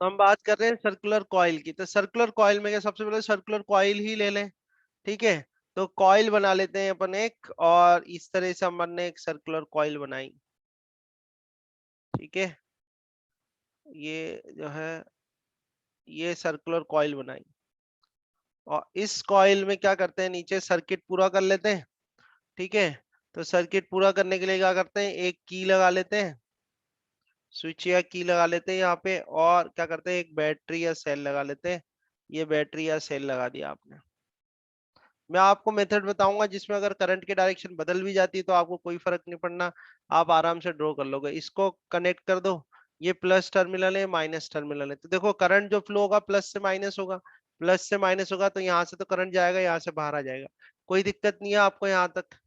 तो हम बात कर रहे हैं सर्कुलर कॉइल की। तो सर्कुलर कॉइल में क्या, सबसे पहले सर्कुलर कॉइल ही ले लें। ठीक है, तो कॉइल बना लेते हैं अपन एक, और इस तरह से अपन ने एक सर्कुलर कॉइल बनाई। ठीक है, ये जो है ये सर्कुलर कॉइल बनाई, और इस कॉइल में क्या करते हैं, नीचे सर्किट पूरा कर लेते हैं। ठीक है, तो सर्किट पूरा करने के लिए क्या करते हैं, एक की लगा लेते हैं, स्विच या की लगा लेते हैं यहाँ पे, और क्या करते हैं, एक बैटरी या सेल लगा लेते हैं। ये बैटरी या सेल लगा दिया आपने। मैं आपको मेथड बताऊंगा जिसमें अगर करंट की डायरेक्शन बदल भी जाती है तो आपको कोई फर्क नहीं पड़ना, आप आराम से ड्रॉ कर लोगे। इसको कनेक्ट कर दो, ये प्लस टर्मिनल है, माइनस टर्मिनल है, तो देखो करंट जो फ्लो होगा प्लस से माइनस होगा, प्लस से माइनस होगा, तो यहाँ से तो करंट जाएगा, यहाँ से बाहर आ जाएगा। कोई दिक्कत नहीं है आपको यहाँ तक?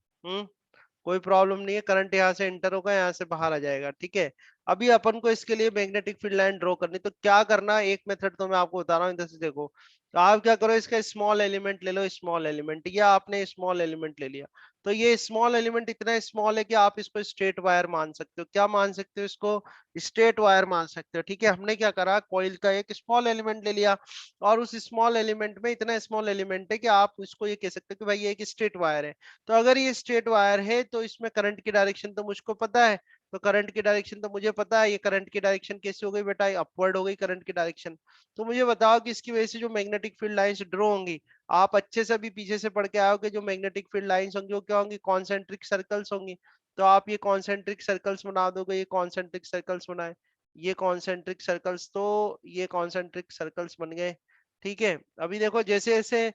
कोई प्रॉब्लम नहीं है, करंट यहाँ से एंटर होगा, यहाँ से बाहर आ जाएगा। ठीक है, अभी अपन को इसके लिए मैग्नेटिक फील्ड लाइन ड्रॉ करनी, तो क्या करना है, एक मेथड तो मैं आपको बता रहा हूँ, इधर से देखो। तो आप क्या करो, इसका स्मॉल एलिमेंट ले लो, स्मॉल एलिमेंट, या आपने स्मॉल एलिमेंट ले लिया, तो ये स्मॉल एलिमेंट इतना स्मॉल है कि आप इसको स्ट्रेट वायर मान सकते हो। क्या मान सकते हो इसको? स्ट्रेट वायर मान सकते हो। ठीक है, हमने क्या करा, कॉइल का एक स्मॉल एलिमेंट ले लिया, और उस स्मॉल एलिमेंट में इतना स्मॉल एलिमेंट है कि आप इसको ये कह सकते हो कि भाई ये एक स्ट्रेट वायर है। तो अगर ये स्ट्रेट वायर है तो इसमें करंट की डायरेक्शन तो मुझको पता है, तो करंट की डायरेक्शन तो मुझे पता है। ये करंट की डायरेक्शन कैसी हो गई बेटा, ये अपवर्ड हो गई करंट की डायरेक्शन। तो मुझे बताओ कि इसकी वजह से जो मैग्नेटिक फील्ड लाइंस ड्रॉ होंगी, आप अच्छे से अभी पीछे से पढ़ के आओगे, जो मैग्नेटिक फील्ड लाइंस होंगी वो क्या होंगी, कॉन्सेंट्रिक सर्कल्स होंगी। तो आप ये कॉन्सेंट्रिक सर्कल्स बना दोगे, ये कॉन्सेंट्रिक सर्कल्स बनाए, ये कॉन्सेंट्रिक सर्कल्स, तो ये कॉन्सेंट्रिक सर्कल्स बन गए। ठीक है, अभी देखो जैसे जैसे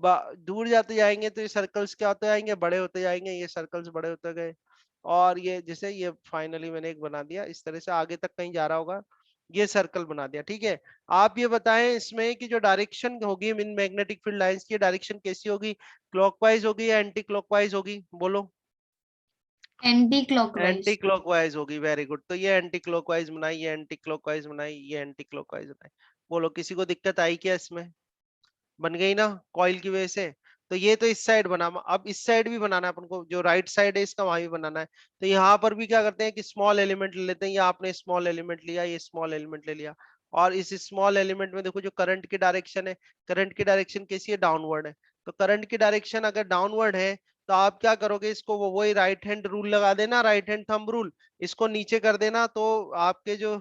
दूर जाते जाएंगे तो ये सर्कल्स क्या होते जाएंगे, बड़े होते जाएंगे, ये सर्कल्स बड़े होते गए, और ये जैसे ये फाइनली मैंने एक बना दिया, इस तरह से आगे तक कहीं जा रहा होगा, ये सर्कल बना दिया। ठीक है, आप ये बताएं इसमें कि जो डायरेक्शन होगी इन मैग्नेटिक फील्ड लाइंस की, डायरेक्शन कैसी होगी, क्लॉकवाइज होगी या एंटी क्लॉकवाइज होगी, बोलो। Anti anti clockwise. क्लॉकवाइज होगी, वेरी गुड। तो ये एंटी क्लॉकवाइज बनाई, ये एंटी क्लॉकवाइज बनाई, ये एंटी क्लॉकवाइज बनाई। बोलो, किसी को दिक्कत आई क्या इसमें? बन गई ना कॉइल की वजह से? तो ये तो इस साइड बना, अब इस साइड भी बनाना है अपन को, जो राइट साइड है इसका वहां भी बनाना है। तो यहाँ पर भी क्या करते हैं कि स्मॉल एलिमेंट ले लेते हैं, या आपने स्मॉल एलिमेंट लिया, ये स्मॉल एलिमेंट ले लिया, और इस स्मॉल एलिमेंट में देखो जो करंट की डायरेक्शन है, करंट की डायरेक्शन कैसी है, डाउनवर्ड है। तो करंट की डायरेक्शन अगर डाउनवर्ड है तो आप क्या करोगे, इसको वही राइट हैंड रूल लगा देना, राइट हैंड थंब रूल, इसको नीचे कर देना, तो आपके जो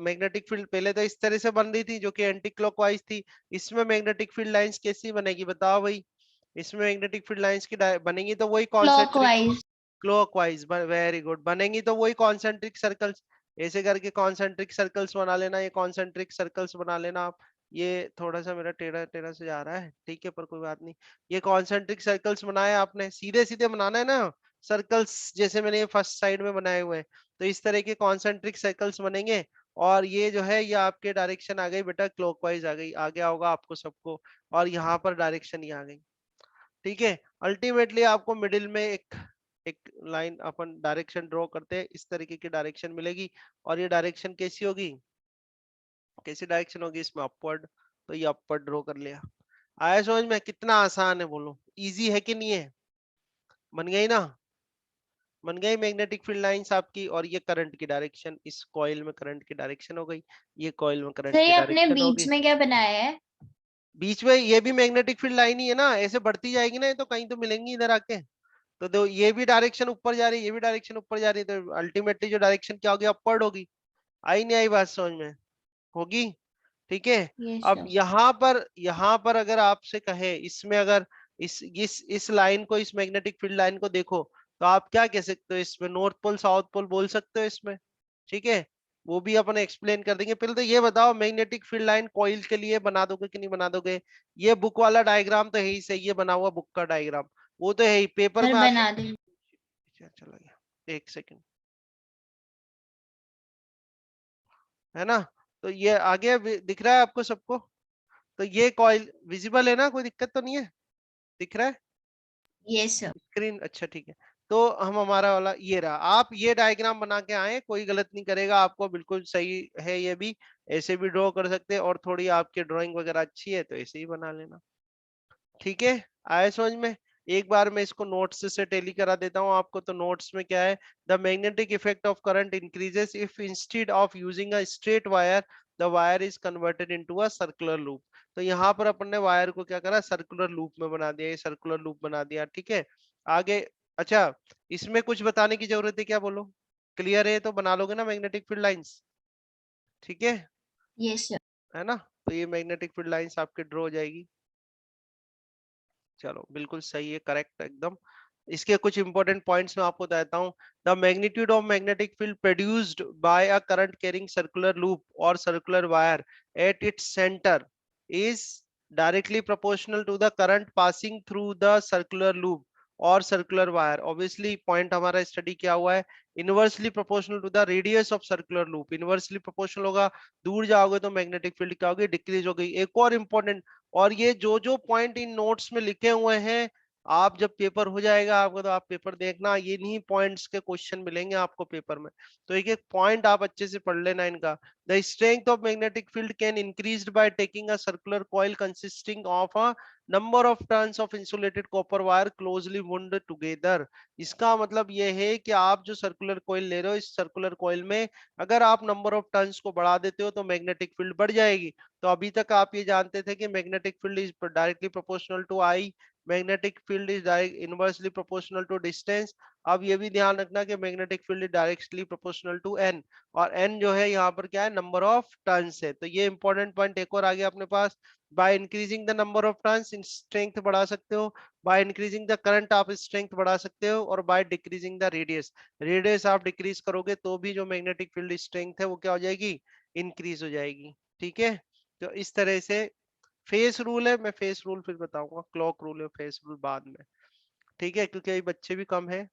मैग्नेटिक फील्ड पहले तो इस तरह से बन रही थी जो कि एंटी क्लॉकवाइज थी, इसमें मैग्नेटिक फील्ड लाइंस कैसी बनेगी बताओ भाई? इसमें मैग्नेटिक फील्ड लाइंस की बनेंगी तो वही concentric, clockwise. Clockwise, very good, बनेंगी तो वही कॉन्सेंट्रिक सर्कल्स। ऐसे करके कॉन्सेंट्रिक सर्कल्स बना लेना, ये कॉन्सेंट्रिक सर्कल्स बना लेना आप। ये थोड़ा सा मेरा टेढ़ा टेढ़ा से जा रहा है, ठीक है, पर कोई बात नहीं। ये कॉन्सेंट्रिक सर्कल्स बनाए आपने, सीधे सीधे बनाना है ना सर्कल्स, जैसे मैंने ये फर्स्ट साइड में बनाए हुए हैं। तो इस तरह के कॉन्सेंट्रिक सर्कल्स बनेंगे, और ये जो है ये आपके डायरेक्शन आ गई बेटा, क्लॉकवाइज आ गई, आ गया होगा आपको सबको, और यहाँ पर डायरेक्शन ही आ गई। ठीक है, अल्टीमेटली आपको मिडिल में एक एक लाइन अपन डायरेक्शन ड्रॉ करते हैं, इस तरीके की डायरेक्शन मिलेगी, और ये डायरेक्शन कैसी होगी, कैसी डायरेक्शन होगी इसमें, अपवर्ड। तो ये अपवर्ड ड्रॉ कर लिया। आया समझ में? कितना आसान है बोलो, इजी है कि नहीं है? बन गई ना, बन गई मैग्नेटिक फील्ड लाइंस आपकी, और ये करंट की डायरेक्शन, इस कॉइल में करंट की डायरेक्शन हो गई, ये कॉइल में करंट सर की ये अपने डायरेक्शन बीच होगी। में क्या बनाया है? बीच में ये भी मैग्नेटिक फील्ड लाइन ही है ना, ऐसे बढ़ती जाएगी ना, ये तो कहीं तो मिलेंगी इधर आके। तो दो, ये भी डायरेक्शन ऊपर जा रही है, ये भी डायरेक्शन ऊपर जा रही है, तो अल्टीमेटली जो डायरेक्शन क्या होगी, अपवर्ड होगी। आई नहीं आई बात समझ में? होगी। ठीक है, ये अब सब। यहाँ पर अगर आपसे कहे, इसमें अगर इस लाइन को, इस मैग्नेटिक फील्ड लाइन को देखो, तो आप क्या कह सकते हो, इसमें नॉर्थ पोल साउथ पोल बोल सकते हो इसमें। ठीक है, वो भी अपन एक्सप्लेन कर देंगे। पहले तो ये बताओ, मैग्नेटिक फील्ड लाइन कॉइल के लिए बना दोगे कि नहीं बना दोगे? ये बुक वाला डायग्राम तो है ही सही, ये बना हुआ बुक का डायग्राम, वो तो है ही, पेपर सर में आपके बना दे। चला गया, एक सेकंड, है ना? तो ये आगे दिख रहा है आपको सबको? तो ये कॉइल विजिबल है ना, कोई दिक्कत तो नहीं है? दिख रहा है ये सब। स्क्रीन? अच्छा ठीक है, तो हम हमारा वाला ये रहा, आप ये डायग्राम बना के आए, कोई गलत नहीं करेगा आपको, बिल्कुल सही है ये भी। ऐसे भी ड्रॉ कर सकते हैं, और थोड़ी आपकी ड्राइंग वगैरह अच्छी है तो ऐसे ही बना लेना। ठीक है, आया समझ में? एक बार मैं इसको नोट्स से टेली करा देता हूँ आपको। तो नोट्स में क्या है, the magnetic effect of current increases if instead of using a straight wire the wire is converted into a circular loop. तो यहाँ पर अपन ने वायर को क्या करा, सर्कुलर लूप में बना दिया, ये सर्कुलर लूप बना दिया, ठीक है। आगे, अच्छा, इसमें कुछ बताने की जरूरत है क्या, बोलो? क्लियर है तो बना लोगे ना मैग्नेटिक फील्ड लाइंस, ठीक है? Yes, sir. है ना? तो ये मैग्नेटिक फील्ड लाइंस आपके ड्रॉ हो जाएगी। चलो, बिल्कुल सही है, करेक्ट एकदम। इसके कुछ इंपॉर्टेंट पॉइंट्स मैं आपको बताता हूँ। The magnitude of magnetic field produced by a current carrying circular loop और circular wire at its centre is directly proportional to the current passing through the circular loop और circular wire. Obviously point हमारा study क्या हुआ है, inversely proportional to the radius of circular loop. Inversely proportional होगा, दूर जाओगे तो magnetic field क्या होगी, डिक्रीज हो गई। एक और इंपॉर्टेंट, और ये जो जो पॉइंट इन नोट्स में लिखे हुए हैं, आप जब पेपर हो जाएगा आपका तो आप पेपर देखना, ये नहीं पॉइंट्स के क्वेश्चन मिलेंगे आपको पेपर में। तो एक एक पॉइंट आप अच्छे से पढ़ लेना इनका। The strength of magnetic field can increased by taking a circular coil consisting of a number of turns of insulated copper wire closely wound together. इसका मतलब ये है कि आप जो सर्कुलर कॉइल ले रहे हो, इस सर्कुलर कॉइल में अगर आप नंबर ऑफ टर्न्स को बढ़ा देते हो तो मैग्नेटिक फील्ड बढ़ जाएगी। तो अभी तक आप ये जानते थे कि magnetic field is directly proportional to I, magnetic field is inversely proportional to distance. अब ये भी ध्यान रखना कि magnetic field is directly proportional to N, और एन जो है यहाँ पर क्या है, नंबर ऑफ टर्न्स है। तो ये इंपॉर्टेंट पॉइंट एक और आ गया अपने पास। By increasing the number of turns strength बढ़ा सकते हो, बाय इंक्रीजिंग द करंट आप स्ट्रेंथ बढ़ा सकते हो, और by decreasing the radius, radius आप डिक्रीज करोगे तो भी जो मैग्नेटिक फील्ड स्ट्रेंथ है वो क्या हो जाएगी, इंक्रीज हो जाएगी, ठीक है। तो इस तरह से फेस रूल है, मैं फेस रूल फिर बताऊंगा, क्लॉक रूल है, फेस रूल बाद में, ठीक है, क्योंकि अभी बच्चे भी कम है।